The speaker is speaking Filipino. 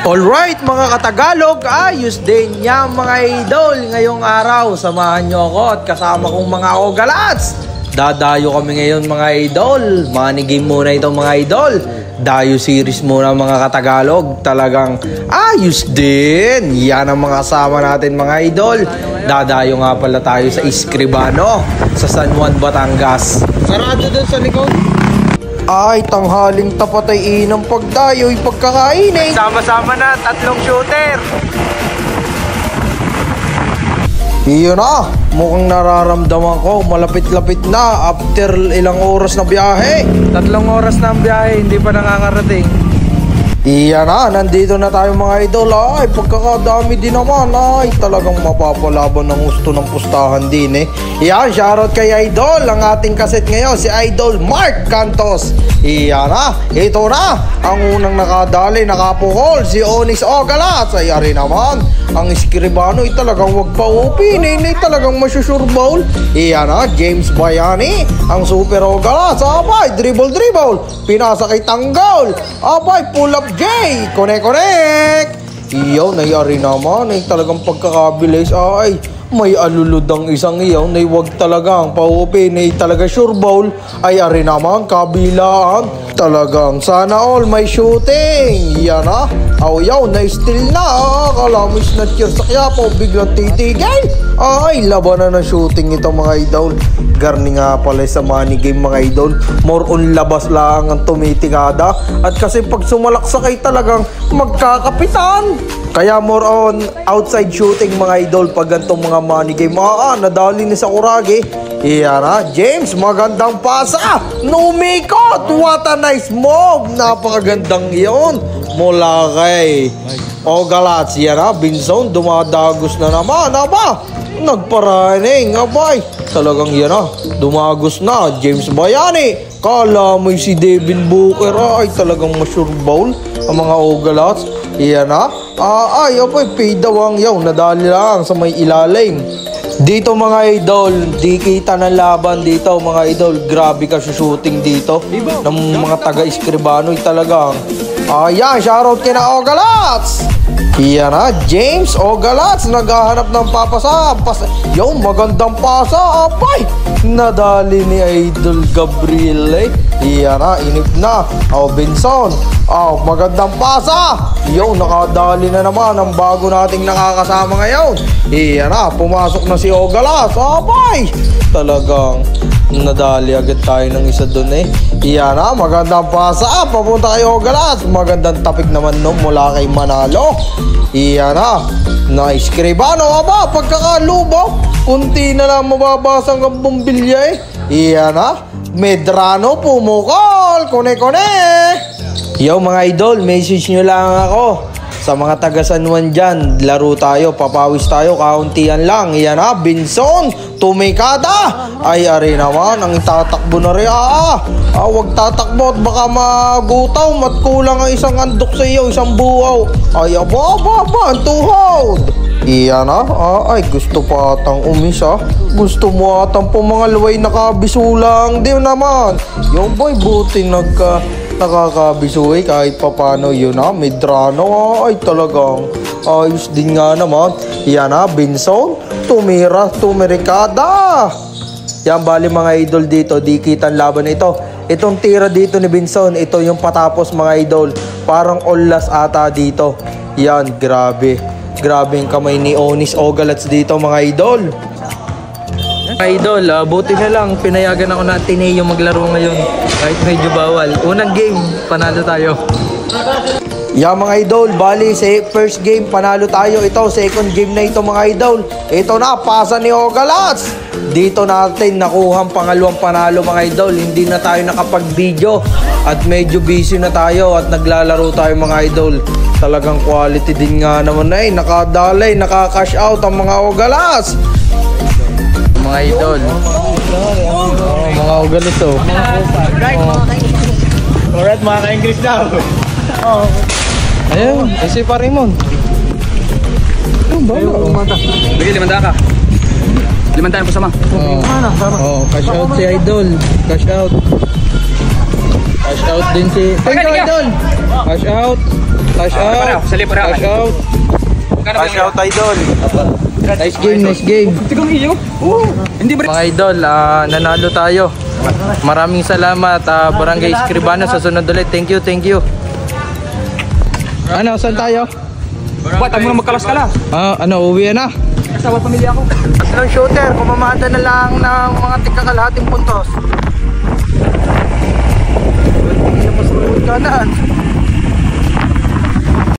Alright mga katagalog, ayos din yan mga idol. Ngayong araw, samahan nyo ako at kasama kong mga ogalats. Dadayo kami ngayon mga idol. Money game muna ito mga idol. Dayo series muna mga katagalog. Talagang ayos din. Yan ang mga kasama natin mga idol. Dadayo nga pala tayo sa Escribano, sa San Juan, Batangas. Sarado dun sa likod. Ay, tanghaling tapat ay inang pagdayo'y pagkakainin. Sama-sama na, 3 shooter. Iyon na, mukhang nararamdaman ko, malapit-lapit na after ilang oras na biyahe. 3 oras na ang biyahe, hindi pa nangangarating. Iyan na, nandito na tayo mga idol. Ay, pagkakadami din naman. Ay, talagang mapapalaban ng gusto ng pustahan din eh. Iyan, shoutout kay Idol. Ang ating kaset ngayon, si Idol Mark Cantos. Iyan na, ito na. Ang unang nakadali, nakapukol, si Onyx Ogalats. Ay, ari naman. Ang Escribano ay talagang wag pa upinin. Ay, talagang masyusurbawl. Iyan na, James Bayani. Ang Super Ogalats. Abay, dribble. Pinasa kay Tanggol. Abay, pull up Jay, connect. Iyaw, nayari naman. Ay talagang pagkakabilis. Ay, may alulod ang isang iyaw. Nay wag talagang paupin. Ay talaga sure ball. Ay ari naman, kabilaan. Talagang sana all may shooting. Yan na. Yaw, na-steal na. Kalamis na cheer sa Quiapo. Biglang titigay. Ay, labanan ng shooting ito mga idol. Garni nga pala sa money game mga idol. More on labas lang ang tumitikada. At kasi pag sumalaksak ay talagang magkakapitan. Kaya more on outside shooting mga idol pag ganitong mga money game. Nadali ni Sakuragi. Iyan na, James, magandang pasa. Numikot, what a nice move. Napakagandang iyon. Mula kay Ogalats. Iyan na, Binzone, dumadagos na naman. Aba, nagparaning. Abay, talagang yan na, dumagos na. James Bayani, kala mo si Devin Booker. Ay, talagang masurbawl ang mga Ogalats. Iyan na. Ay, pay daw ang yaw. Nadali lang sa may ilalim. Dito mga idol, di kita ng laban dito mga idol. Grabe ka shooting dito ng mga taga-Escribano talagang. Ayan, shoutout kina Ogalats. Iyan na, James Ogalats naghahanap ng papasa. Yung magandang pasa. Apay, nadali ni Idol Gabriel eh. Iyan na, inip na. Benson, magandang pasa. Yung nakadali na naman ang bago nating nakakasama ngayon. Iyan na, pumasok na si Ogalats. Apay, talagang nadali agad tayo ng isa dun eh. Iyan na, magandang pasa. Papunta kay Ogalats. Magandang tapik naman no mula kay Manalo. Iyan na Escribano. Aba, pagkakalubo, kunti na lang mababasang ang bumbilya eh. Iyan na, Medrano pumukol. Kone. Yo mga idol, message nyo lang ako sa mga taga San Juan dyan. Laro tayo, papawis tayo, kauntian lang. Iyan na, Binson, tumikada. Ay, ari naman, ang itatakbo na rin. Wag tatakbo at baka magutaw. Mat kulang ang isang andok sa iyo, isang buhaw. Ay, aba, ang tuhod. Iyan na, ay, gusto pa atang umisa. Gusto mo atang po mga luway nakabisulang. Di naman. Yung boy, buti nakakabisuy kahit papano yun na. Medrano, ay talagang ayos din nga naman. Yan na, Binson, tumirikada. Yan, bali mga idol dito, di kita ang laban ito. Itong tira dito ni Binson, ito yung patapos mga idol. Parang all-last ata dito. Yan, grabe yung kamay ni Onyx Ogalats dito mga idol. Mga idol, buti na lang pinayagan ako na Tineo maglaro ngayon kahit medyo bawal. Unang game, panalo tayo. Mga idol, bali sa first game panalo tayo. Ito, second game na ito mga idol. Ito na, pasa ni Ogalats. Dito natin nakuhang pangalawang panalo mga idol. Hindi na tayo nakapag-video at medyo busy na tayo at naglalaro tayo mga idol. Talagang quality din nga naman eh. Nakadalay, naka-cash out ang mga Ogalats. Mga idol. Mga Ogalats oh. Alright, mga ka-English na. Ayun, si Parimon. Bigay, 500 ka. 500 po sama. Cash out si Idol. Cash out. Cash out din si... Thank you, Idol! Cash out! Cash out! Cash out! Cash out, Idol! Nice game, nice game! Tigang iyo! Hindi ba? Mga Idol, nanalo tayo. Maraming salamat, Barangay Escribano. Sa sunod ulit, thank you, thank you. Ano, saan tayo? Ba't ang mga magkalas-kalas? Uwi na? Kasama pamilya ako. Tatlong shooter, kumamada na lang ng mga tigkakalahating puntos. Hindi na mas kanan.